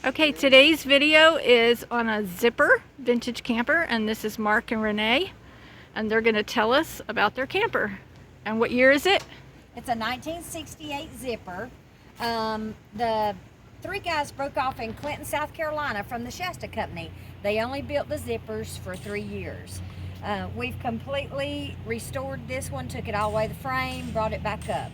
Okay, today's video is on a zipper vintage camper, and this is Mark and Renee, and they're going to tell us about their camper. And what year is it? It's a 1968 zipper. The three guys broke off in Clinton, South Carolina from the Shasta Company. They only built the zippers for 3 years. We've completely restored this one, took it all the way to the frame, brought it back up.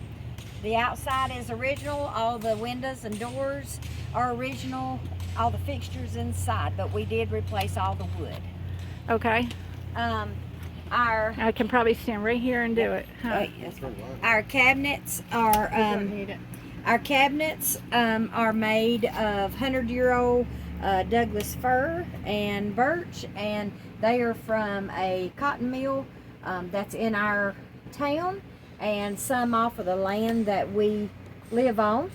The outside is original, all the windows and doors are original, all the fixtures inside, but we did replace all the wood. Okay. I can probably stand right here and do it. Huh? Our cabinets are made of 100-year-old Douglas fir and birch, and they are from a cotton mill that's in our town, and some off of the land that we live on.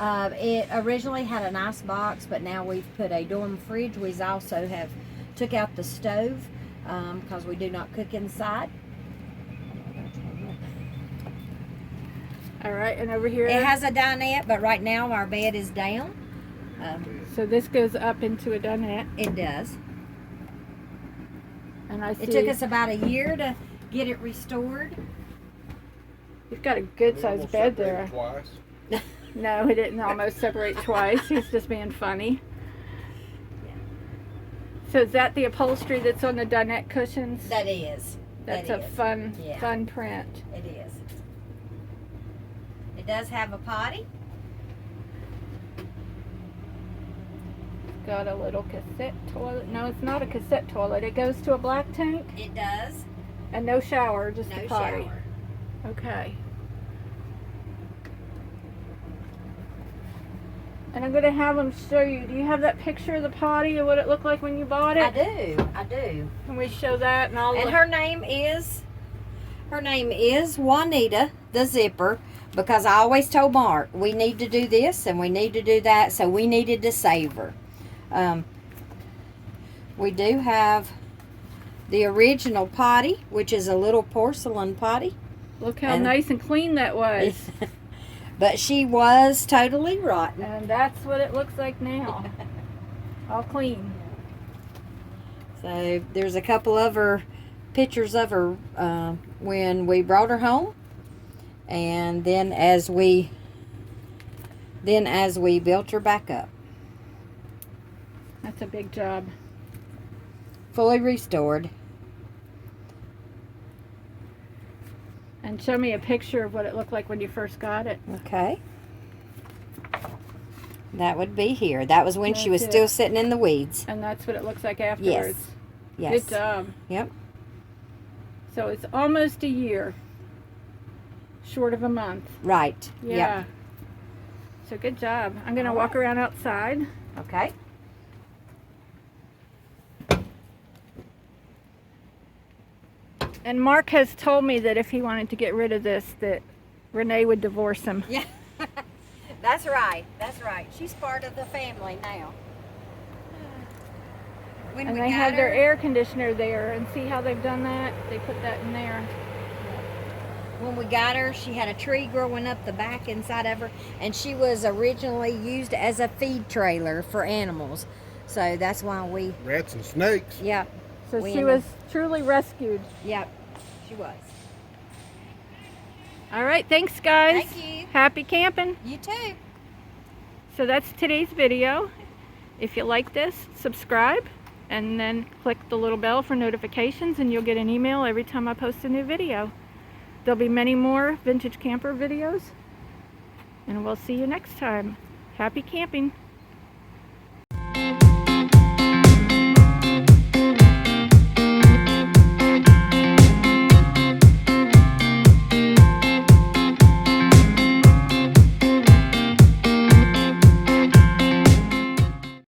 It originally had an ice box, but now we've put a dorm fridge. We also have took out the stove because we do not cook inside. All right, and over here it has a dinette, but right now our bed is down. So this goes up into a dinette. It does. And I see it took us about a year to get it restored. You've got a good sized bed there. Twice. No, he didn't almost separate twice. He's just being funny. So is that the upholstery that's on the dinette cushions? That is. That's a fun print. It is. It does have a potty. Got a little cassette toilet. No, it's not a cassette toilet. It goes to a black tank. It does. And no shower, just no a potty. Shower. Okay. And I'm going to have them show you. Do you have that picture of the potty or what it looked like when you bought it? I do. Can we show that? And her name is WaNeedta, the zipper, because I always told Mark, we need to do this and we need to do that, so we needed to save her. We do have the original potty, which is a little porcelain potty. Look how nice and clean that was. But she was totally rotten. And that's what it looks like now. All clean. So there's a couple of her pictures of her when we brought her home, and then as we built her back up. That's a big job. Fully restored. And show me a picture of what it looked like when you first got it. Okay. That would be here. That was when she was still sitting in the weeds. And that's what it looks like afterwards. Yes. Good job. Yep. So it's almost a year. Short of a month. Right. Yeah. Yep. So good job. I'm going to walk around outside. Okay. And Mark has told me that if he wanted to get rid of this, that Renee would divorce him. Yeah, that's right. That's right. She's part of the family now. And they have their air conditioner there, and see how they've done that? They put that in there. When we got her, she had a tree growing up the back inside of her, and she was originally used as a feed trailer for animals. So that's why we... Rats and snakes. Yep. So she was truly rescued. Yep, she was. All right, thanks guys. Thank you. Happy camping. You too. So that's today's video. If you like this, subscribe and then click the little bell for notifications, and you'll get an email every time I post a new video. There'll be many more vintage camper videos, and we'll see you next time. Happy camping.